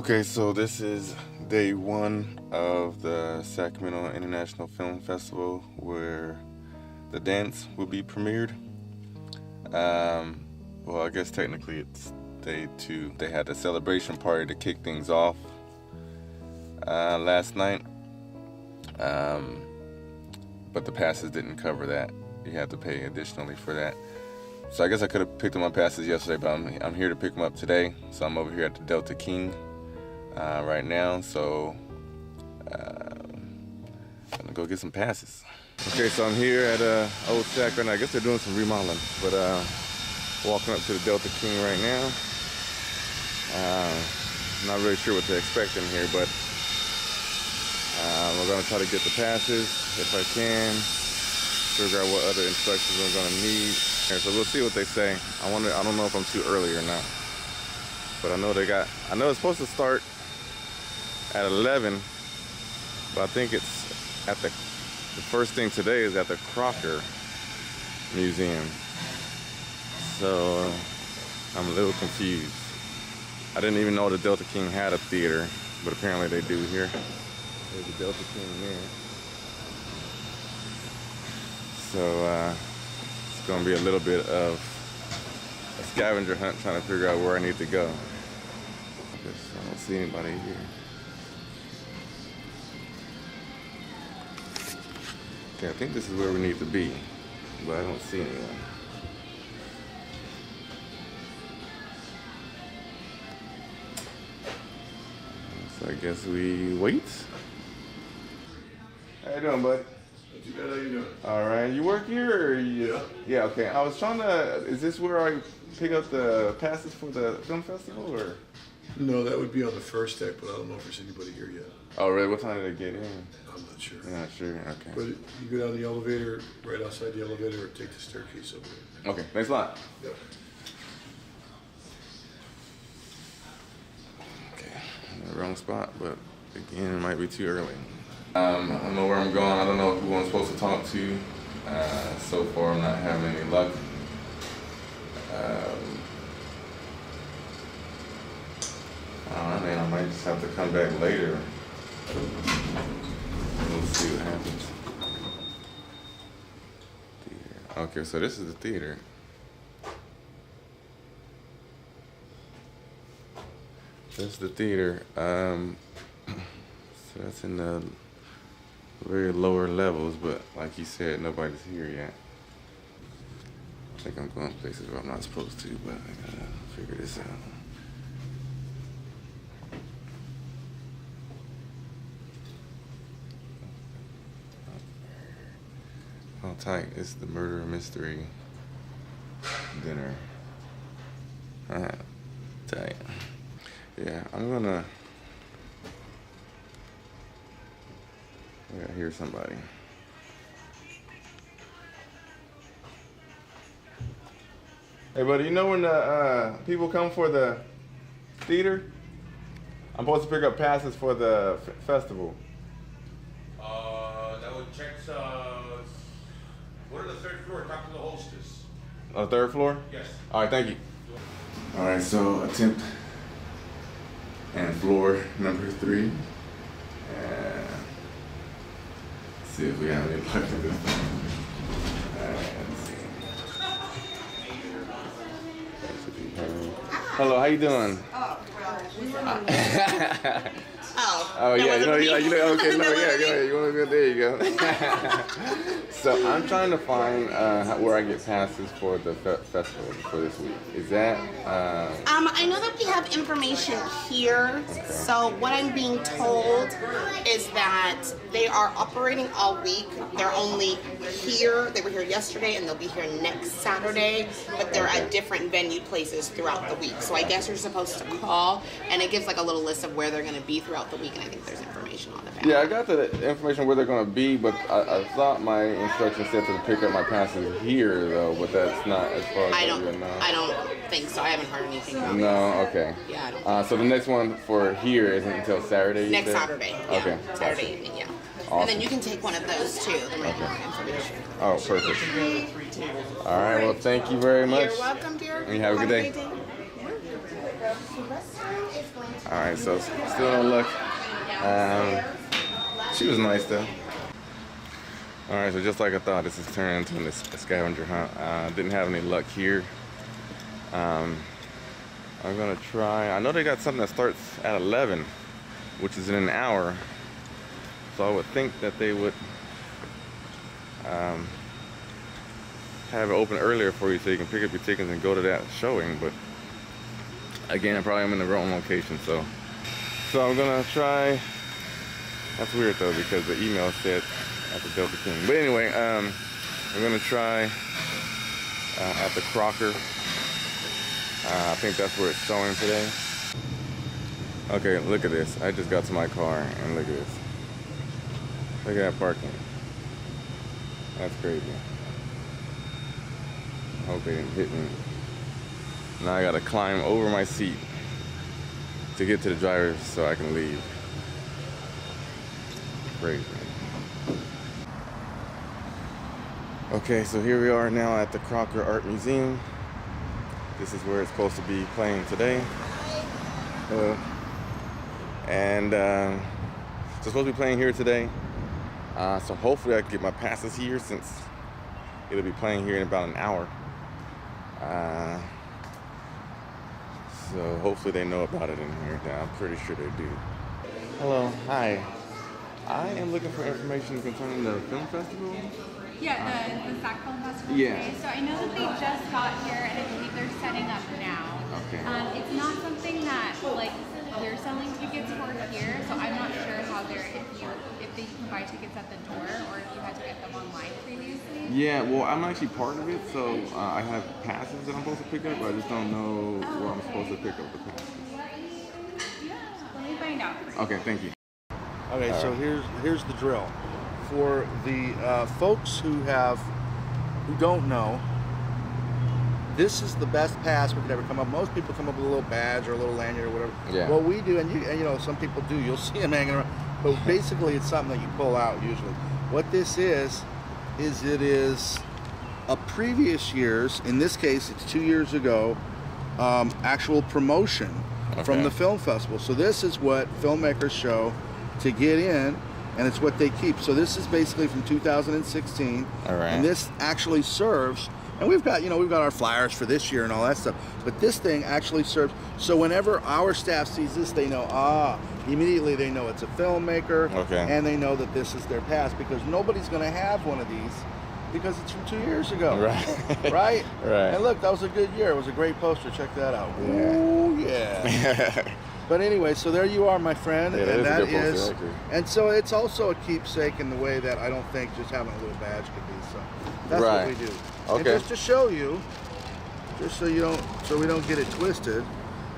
Okay, so this is day one of the Sacramento International Film Festival where the dance will be premiered. Well, I guess technically it's day two. They had a celebration party to kick things off last night, but the passes didn't cover that. You had to pay additionally for that. So I guess I could have picked up my passes yesterday, but I'm here to pick them up today. So I'm over here at the Delta King right now, so I'm gonna go get some passes. Okay, so I'm here at Old Sac right now. I guess they're doing some remodeling, but walking up to the Delta King right now. Not really sure what to expect in here, but we're gonna try to get the passes if I can. Figure out what other instructions I'm gonna need. So we'll see what they say. I don't know if I'm too early or not, but I know it's supposed to start at 11, but I think it's at the first thing today is at the Crocker Museum. So I'm a little confused. I didn't even know the Delta King had a theater, but apparently they do here. There's the Delta King there. So it's gonna be a little bit of a scavenger hunt trying to figure out where I need to go. I don't see anybody here. Okay, I think this is where we need to be, but I don't see anyone. So I guess we wait. How you doing, bud? Not too bad. How you doing? All right. You work here, or you? Yeah. Okay. I was trying to. Is this where I pick up the passes for the film festival, or? No, that would be on the first deck, but I don't know if there's anybody here yet. Oh, really? What time did they get in? I'm not sure. You're not sure? Okay. But you go down the elevator, right outside the elevator, or take the staircase over there. Okay. Thanks a lot. Yep. Okay. In the wrong spot, but again, it might be too early. I don't know where I'm going. I don't know who I'm supposed to talk to. So far, I'm not having any luck. I don't know, man. I might just have to come back later. We'll see what happens. Theater. Okay, so this is the theater. That's the theater. So that's in the very lower levels, but like you said, nobody's here yet. I think I'm going places where I'm not supposed to, but I gotta figure this out. How tight is the murder mystery dinner? Tight. Yeah, I'm gonna. I hear somebody. Hey, buddy, you know when the people come for the theater? I'm supposed to pick up passes for the festival. That would check, what are the third floor? Talk to the hostess. On the third floor? Yes. All right, thank you. All right, so attempt and floor number 3. See if we have any luck with this thing. Alright, let's see. Hello, how you doing? Oh yeah, you know, okay, no, yeah, go ahead. You want to go? There you go. So I'm trying to find where I get passes for the festival for this week. Is that? I know that we have information here. Okay. So what I'm being told is that they are operating all week. They're only here. They were here yesterday, and they'll be here next Saturday. But they're at different venue places throughout the week. So I guess you're supposed to call, and it gives like a little list of where they're going to be throughout the week. And I think there's information on the back. Yeah, I got the information where they're going to be, but I thought my instructions said to pick up my passes here, though. But that's not as far as I don't think so. I haven't heard anything about it. No, okay. Yeah, I don't. So the next one for here isn't until Saturday. Next Saturday. Yeah. Okay. Saturday evening. Yeah. Awesome. And then you can take one of those too. The regular information. Oh, perfect. All right. Well, thank you very much. You're welcome, dear. And you have a good day. All right, so still no luck. She was nice though. All right, so just like I thought, this is turning into a scavenger hunt. Didn't have any luck here. I'm gonna try. I know they got something that starts at 11, which is in an hour. So I would think that they would have it open earlier for you so you can pick up your tickets and go to that showing. But again, I probably am in the wrong location. So I'm gonna try. That's weird though, because the email said at the Delta King. But anyway, I'm gonna try at the Crocker. I think that's where it's showing today. Okay, look at this. I just got to my car and look at this. Look at that parking. That's crazy. I hope they didn't hit me. Now I gotta climb over my seat to get to the driver so I can leave. Crazy. Okay, so here we are now at the Crocker Art Museum. This is where it's supposed to be playing today. And it's supposed to be playing here today. So hopefully I can get my passes here since it'll be playing here in about an hour. So hopefully they know about it in here. I'm pretty sure they do. Hello, hi. I am looking for information concerning the film festival. Yeah, the Sac Film Festival Yeah. today. So I know that they just got here, and I believe they're setting up now. Okay. It's not something that like we're selling tickets for here, so I'm not sure how they're if they can buy tickets at the door or if you had to get them online previously. Yeah, well, I'm actually part of it, so I have passes that I'm supposed to pick up, but I just don't know where I'm supposed to pick up the passes. Yeah, let me find out for you. Okay, thank you. Okay, so here's the drill. For the folks who don't know, this is the best pass we could ever come up. Most people come up with a little badge or a little lanyard or whatever. Yeah. What we do, and you know, some people do. You'll see them hanging around, but basically it's something that you pull out usually. What this is it is a previous year's. In this case, it's 2 years ago. Actual promotion from the film festival. So this is what filmmakers show to get in, and it's what they keep. So this is basically from 2016. All right. And this actually serves, and we've got our flyers for this year and all that stuff, but this thing actually serves, so whenever our staff sees this, they know, immediately they know it's a filmmaker, and they know that this is their pass, because nobody's gonna have one of these because it's from 2 years ago. Right. Right? Right. And look, that was a good year. It was a great poster. Check that out. Yeah. Ooh, yeah. But anyway, so there you are, my friend, Yeah, and that is a good poster, and so it's also a keepsake in the way that I don't think just having a little badge could be. So that's what we do. Okay. And just to show you, just so we don't get it twisted,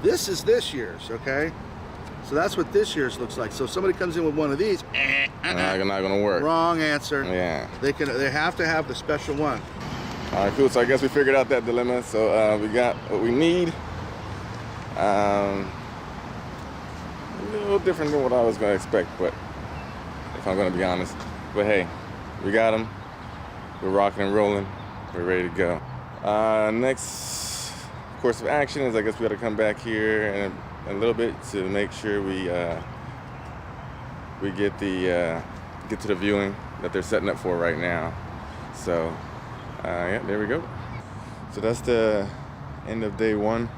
this is this year's, okay? So that's what this year's looks like. So if somebody comes in with one of these, not gonna work. wrong answer. Yeah. They have to have the special one. All right, cool. So I guess we figured out that dilemma. So we got what we need. A little different than what I was gonna expect, but if I'm gonna be honest. But hey, we got them. We're rocking and rolling. We're ready to go. Next course of action is, I guess we got to come back here in a little bit to make sure we get to the viewing that they're setting up for right now. So yeah, there we go. So that's the end of day one.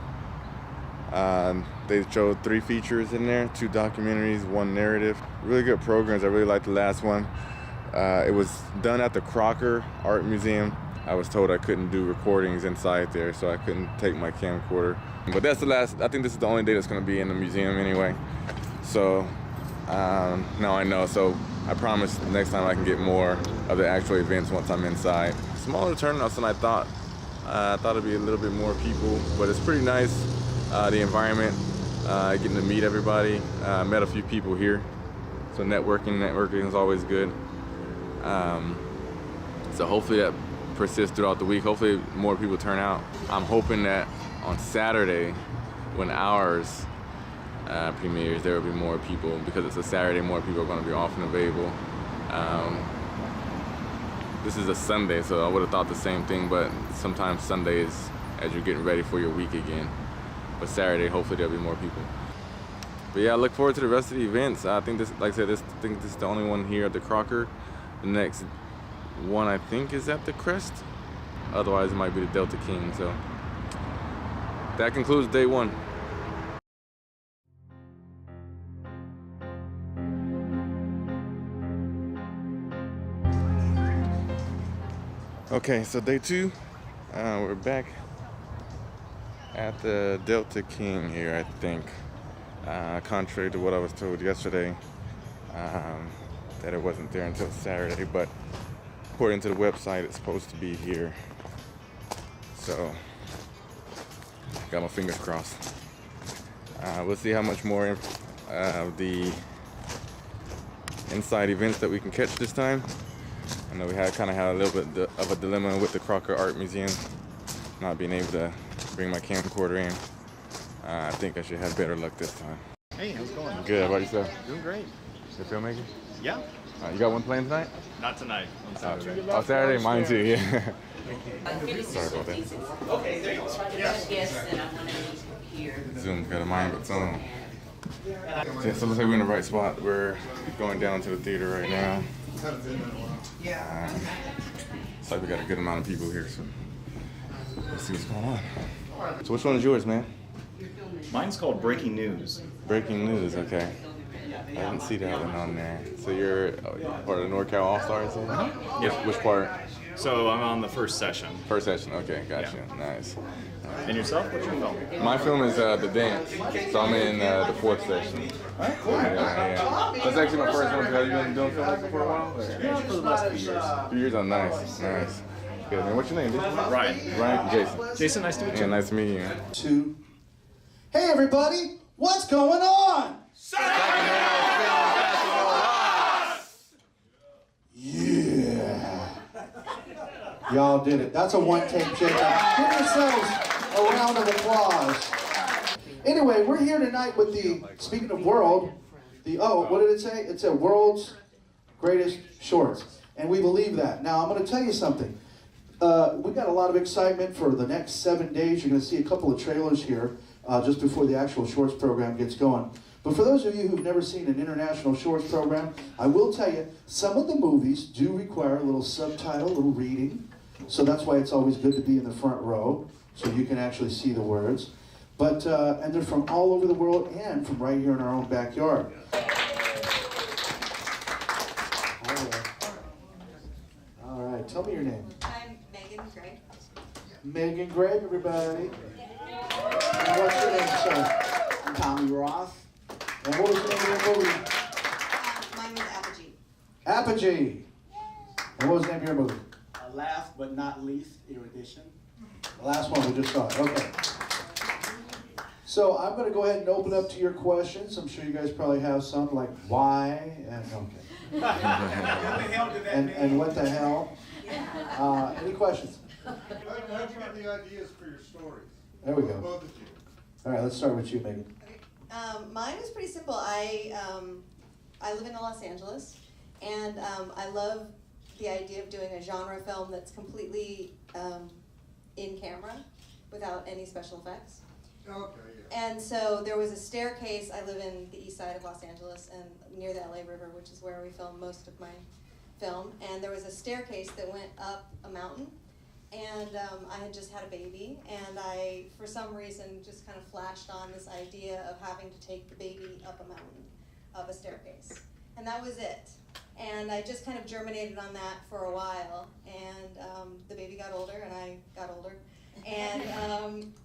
They showed 3 features in there, 2 documentaries, 1 narrative. Really good programs. I really liked the last one. It was done at the Crocker Art Museum. I was told I couldn't do recordings inside there, so I couldn't take my camcorder. But that's the last. I think this is the only day that's going to be in the museum anyway. So now I know. So I promise next time I can get more of the actual events once I'm inside. Smaller turnouts than I thought. I thought it'd be a little bit more people, but it's pretty nice. The environment, getting to meet everybody. Met a few people here, so networking is always good. So hopefully that persists throughout the week. Hopefully more people turn out. I'm hoping that on Saturday, when ours premieres, there will be more people, because it's a Saturday. More people are going to be off and available. This is a Sunday, so I would have thought the same thing, but sometimes Sundays, as you're getting ready for your week again. But Saturday, hopefully there'll be more people. But yeah, I look forward to the rest of the events. I think this, like I said, I think this is the only one here at the Crocker. The next one I think is at the Crest. Otherwise it might be the Delta King. So that concludes day one. Okay, so day two, we're back at the Delta King here, I think. Contrary to what I was told yesterday, that it wasn't there until Saturday, but according to the website, it's supposed to be here. So, got my fingers crossed. We'll see how much more of the inside events that we can catch this time. I know we kind of had a little bit of a dilemma with the Crocker Art Museum, not being able to bring my camcorder in. I think I should have better luck this time. Hey, how's it going? Good, how about yourself? Doing great. Good filmmaking? Yeah. You got one planned tonight? Not tonight. On Saturday. Oh, Saturday? Mine too, yeah. Sorry about that. Okay, there you go. Yes, and I want to hear. Zoom's got a mind of its own. Yeah, so it looks like we're in the right spot. We're going down to the theater right now. Looks like we got a good amount of people here, so let's see what's going on. So which one is yours, man? Mine's called Breaking News. Breaking News, okay. I didn't see that one on there. So you're part of the NorCal All-Stars here? Yeah. Which part? So I'm on the first session. First session, okay, gotcha. Yeah. Nice. And yourself? What's your film? My film is The Dance, so I'm in the fourth session. Alright, cool. Yeah. That's actually my first one. Have you been doing filmmaking for a while? Yeah, for the last few years. 2 years? Oh, nice, nice. Good, man. What's your name, dude? Ryan. Ryan? Jason. Jason, nice to meet you. Yeah, nice to meet you. Two. Hey everybody, what's going on? Yeah. Y'all did it. That's a one-take check. Give yourselves a round of applause. Anyway, we're here tonight with speaking of world, what did it say? It said world's greatest shorts. And we believe that. Now, I'm going to tell you something. We've got a lot of excitement for the next 7 days. You're going to see a couple of trailers here just before the actual shorts program gets going. But for those of you who've never seen an international shorts program, I will tell you, some of the movies do require a little subtitle, a little reading. So that's why it's always good to be in the front row, so you can actually see the words. But, and they're from all over the world and from right here in our own backyard. All right, tell me your name. I'm Megan Gray. Megan Gray, everybody. And what's your name, sir? I'm Tommy Roth. And what was the name of your movie? Mine was Apogee. Apogee. And what was the name of your movie? Last but not least, Erudition. The last one we just saw. Okay. So I'm going to go ahead and open up to your questions. I'm sure you guys probably have some, like why and okay. and what the hell? Any questions? How'd you get the ideas for your stories? There we go. Both of you. All right, let's start with you, Megan. Okay. Mine was pretty simple. I live in Los Angeles, and I love the idea of doing a genre film that's completely in camera, without any special effects. Okay, yeah. And so there was a staircase. I live in the east side of Los Angeles and near the LA River, which is where we filmed most of my film. And there was a staircase that went up a mountain. And I had just had a baby, and I, for some reason, just kind of flashed on this idea of having to take the baby up a mountain, up a staircase. And that was it. And I just kind of germinated on that for a while, and the baby got older, and I got older. And You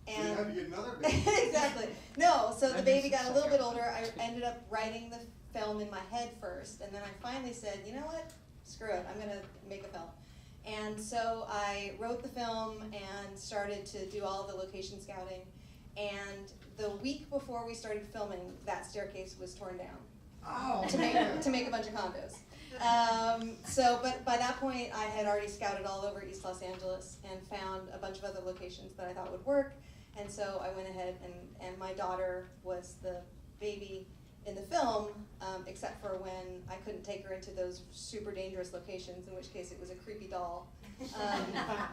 had to get another baby. exactly. No, so the baby got a little bit older. I ended up writing the film in my head first, and then I finally said, you know what? Screw it. I'm going to make a film. And so I wrote the film and started to do all the location scouting. And the week before we started filming, that staircase was torn down. Oh, to make a bunch of condos. But by that point, I had already scouted all over East Los Angeles and found a bunch of other locations that I thought would work. And so I went ahead and my daughter was the baby in the film, except for when I couldn't take her into those super dangerous locations, in which case it was a creepy doll.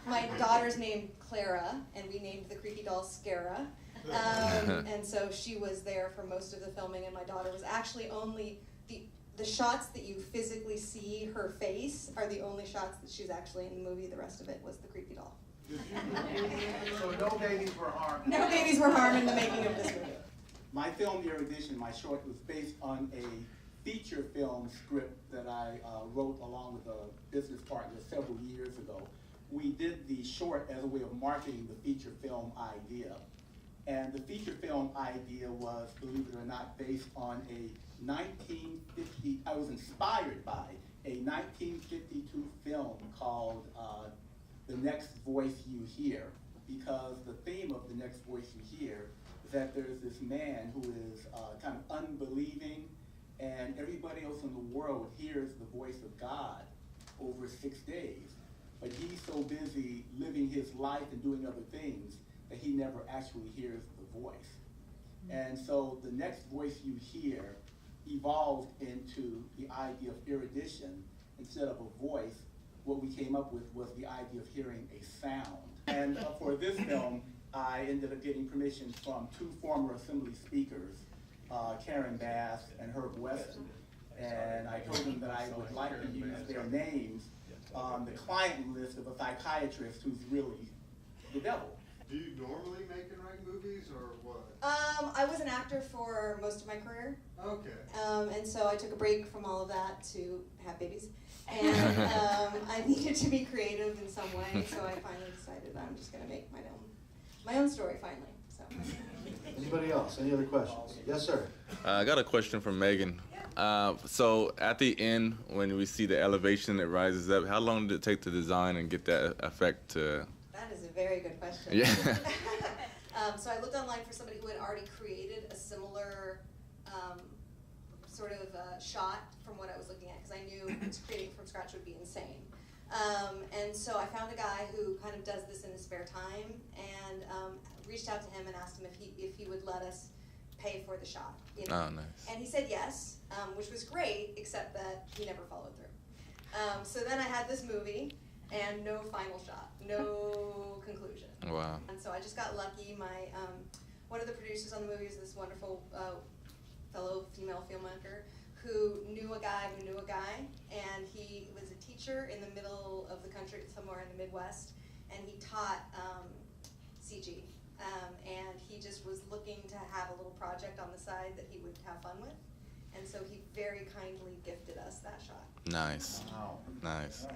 My daughter's named Clara, and we named the creepy doll Scara. And so she was there for most of the filming, and my daughter was actually only the shots that you physically see her face are the only shots that she's actually in the movie. The rest of it was the creepy doll. So no babies were harmed. No babies were harmed in the making of this movie. My film, Erudition, my short, was based on a feature film script that I wrote along with a business partner several years ago. We did the short as a way of marketing the feature film idea. And the feature film idea was, believe it or not, based on a 1950, I was inspired by a 1952 film called The Next Voice You Hear, because the theme of The Next Voice You Hear is that there's this man who is kind of unbelieving, and everybody else in the world hears the voice of God over 6 days. But he's so busy living his life and doing other things that he never actually hears the voice. And so The Next Voice You Hear evolved into the idea of erudition. Instead of a voice, what we came up with was the idea of hearing a sound. And for this film, I ended up getting permission from 2 former Assembly speakers, Karen Bass and Herb Weston. And I told them that I would like to use their names on the client list of a psychiatrist who's really the devil. Do you normally make and write movies, or what? I was an actor for most of my career. Okay. And so I took a break from all of that to have babies. And I needed to be creative in some way, so I finally decided that I'm just going to make my own story finally. So. Anybody else? Any other questions? Yes, sir. I got a question from Megan. So at the end, when we see the elevation that rises up, how long did it take to design and get that effect to? That is a very good question. Yeah. So I looked online for somebody who had already created a similar sort of shot from what I was looking at, because I knew creating from scratch would be insane. And so I found a guy who kind of does this in his spare time, and reached out to him and asked him if he would let us pay for the shot. You know? Oh, nice. And he said yes, which was great, except that he never followed through. So then I had this movie, and no final shot, no conclusion. Wow. And so I just got lucky. My one of the producers on the movie is this wonderful fellow female filmmaker who knew a guy, and he was a teacher in the middle of the country, somewhere in the Midwest, and he taught CG. And he just was looking to have a little project on the side that he would have fun with. And so he very kindly gifted us that shot. Nice. Wow. Nice.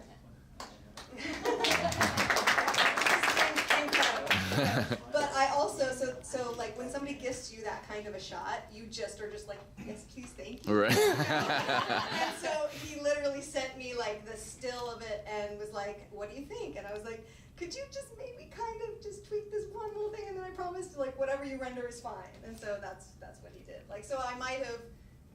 But I also, so like when somebody gifts you that kind of a shot, you just are just like, yes, please, thank you. Right. And so he literally sent me like the still of it and was like, what do you think? And I was like, could you just maybe kind of just tweak this one little thing, and then I promised like whatever you render is fine. And so that's what he did. Like, so I might have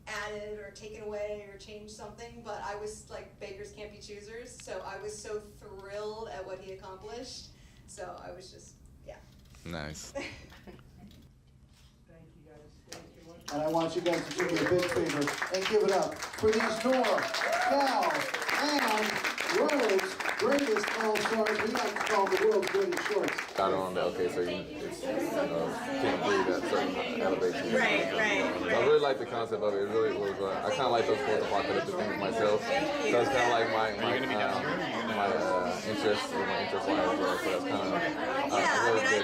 added or taken away or changed something, but I was like, beggars can't be choosers. So I was so thrilled at what he accomplished. So I was just, yeah. Nice. And I want you guys to do me a big favor and give it up for these Nora, Cal, and Rose greatest all-stars. We like to call the world's greatest shorts. Got it on there. Okay, so it's, can't breathe at certain elevation. Right. I really like the concept of it. It really was. I kind of like those post-apocalyptic things myself. So it's kind of like my interest line as well. So that's kind of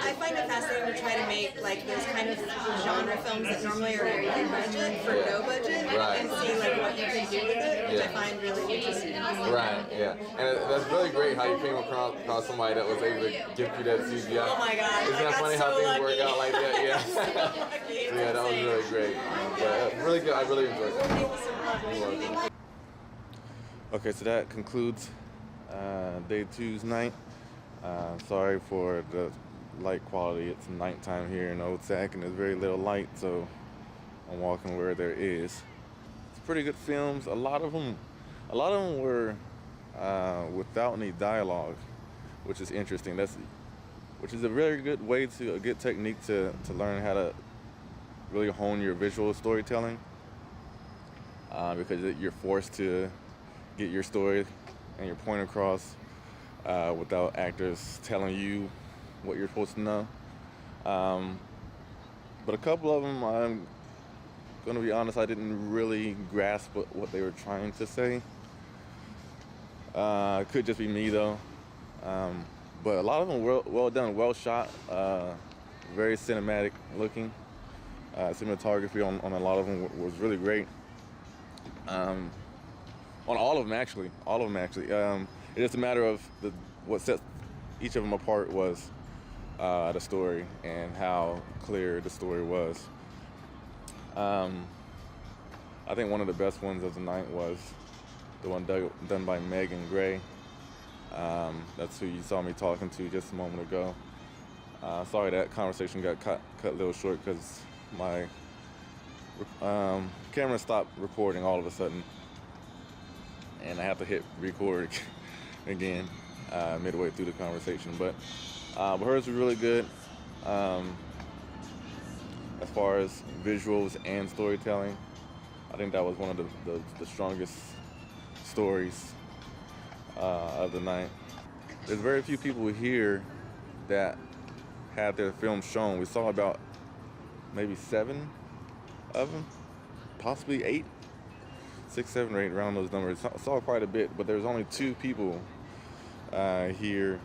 I find it fascinating to try to make like those kind of genre films that normally are very big budget for no budget, and see like what you can do with it, which I find really interesting. Right. Yeah. And that's really great how you came across somebody that was able to gift you that CGI. Oh my God. Isn't that funny how things work out like that? Yeah. So Yeah, that was really great. But really good. I really enjoyed it. Okay, so that concludes day 2's night. Sorry for the light quality. It's nighttime here in Old Sac, and there's very little light, so I'm walking where there is. It's pretty good films. A lot of them were without any dialogue, which is interesting. Which is a very good way a good technique to learn how to really hone your visual storytelling, because you're forced to get your story and your point across without actors telling you what you're supposed to know. But a couple of them, I'm going to be honest, I didn't really grasp what they were trying to say. It could just be me though. But a lot of them were well done, well shot, very cinematic looking. Cinematography on a lot of them was really great. On all of them actually. It's just a matter of what sets each of them apart was the story and how clear the story was. I think one of the best ones of the night was the one done by Megan Gray. That's who you saw me talking to just a moment ago. Sorry that conversation got cut a little short because my camera stopped recording all of a sudden, and I have to hit record again midway through the conversation. But hers was really good as far as visuals and storytelling. I think that was one of the strongest stories of the night. There's very few people here that had their films shown. We saw about maybe 7 of them, possibly 8, 6, 7, or 8, around those numbers. Saw quite a bit, but there's only 2 people here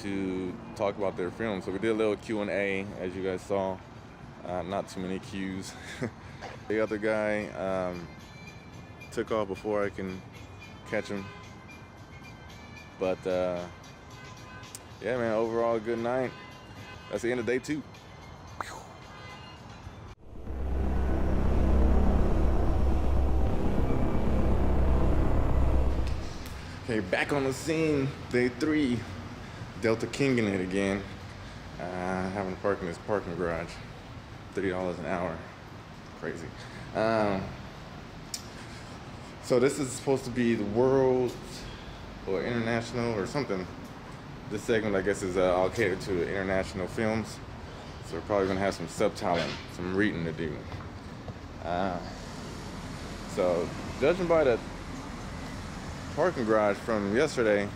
to talk about their films. So we did a little Q&A, as you guys saw. Not too many Qs. The other guy took off before I can catch him. But yeah, man, overall good night. That's the end of day 2. Okay, back on the scene, day 3. Delta Kinging it again. Having to park in this parking garage. $30 an hour. Crazy. So this is supposed to be the world or international or something. This segment, I guess, is all catered to international films. So we're probably gonna have some subtitling, some reading to do. So judging by the parking garage from yesterday,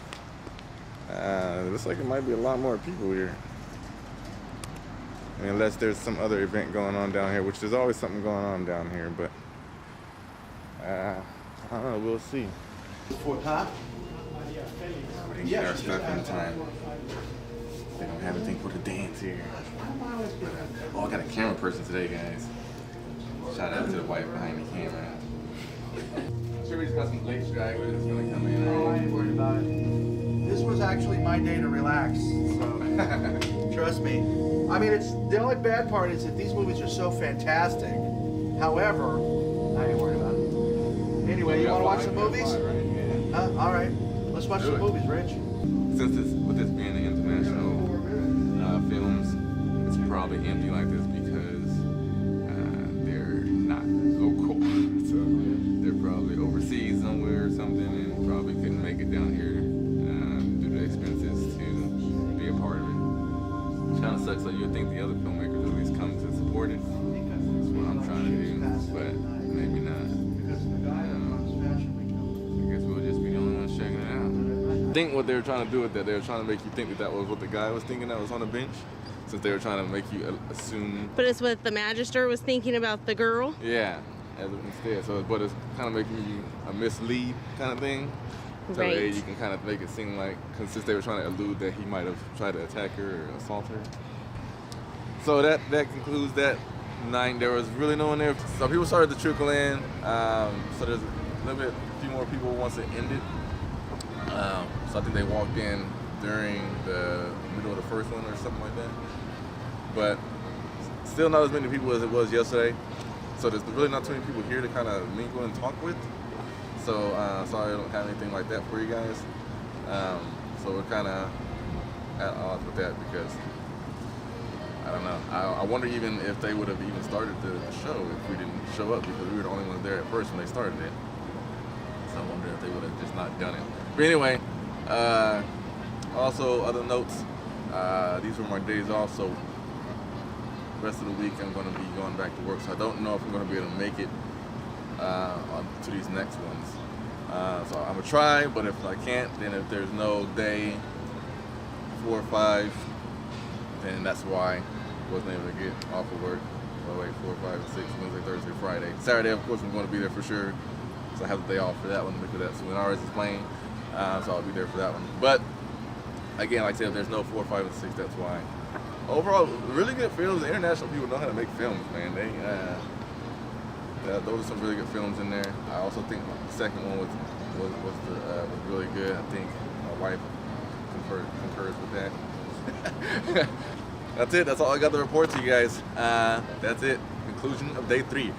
looks like it might be a lot more people here. I mean, unless there's some other event going on down here, which there's always something going on down here, but I don't know, we'll see. For huh? We didn't get our stuff in time. They don't have anything for the dance here. But, I got a camera person today, guys. Shout out to the wife behind the camera. I'm sure we just got some late stragglers that's gonna come in. Oh, I ain't worried about it. This was actually my day to relax, so trust me. I mean, it's the only bad part is that these movies are so fantastic. However, I ain't worried about it. Anyway, you want to watch some movies? All right, let's watch some movies, Rich. Since with this being the international films, it's probably empty like this because they're not local. So they're probably overseas somewhere or something and probably couldn't make it down here due to expenses to be a part of it. Which kind of sucks. So you'd think the other filmmakers at least come to support it. That's what I'm trying to do, but maybe not. I guess we'll just be the only ones checking it out. I think what they were trying to do with that, they were trying to make you think that was what the guy was thinking that was on the bench. Since they were trying to make you assume. But it's what the magistrate was thinking about the girl? Yeah, instead. So, but it's kind of making you a mislead kind of thing. So Right. you can kind of make it seem like, since they were trying to allude that he might have tried to attack her or assault her. So that concludes that night. There was really no one there. So people started to trickle in. So there's a few more people once it ended. So I think they walked in during the middle of the first one or something like that. But still not as many people as it was yesterday. So there's really not too many people here to kind of mingle and talk with. So sorry I don't have anything like that for you guys. So we're kind of at odds with that because I don't know. I wonder even if they would have even started the show if we didn't show up because we were the only ones there at first when they started it. So I wonder if they would have just not done it. But anyway, also other notes. These were my days off, so the rest of the week I'm going to be going back to work. So I don't know if I'm going to be able to make it to these next ones. So I'm going to try, but if I can't, then if there's no day 4 or 5, then that's why. wasn't able to get off of work. So like 4, 5, and 6, Wednesday, Thursday, Friday. Saturday, of course, I'm going to be there for sure. So I have the day off for that one because that's when ours is playing. So I'll be there for that one. But again, like I said, if there's no 4, 5, and 6, that's why. Overall, really good films. The international people know how to make films, man. Those are some really good films in there. I also think the second one was really good. I think my wife concurs with that. That's it. That's all I got to report to you guys. That's it. Conclusion of day 3.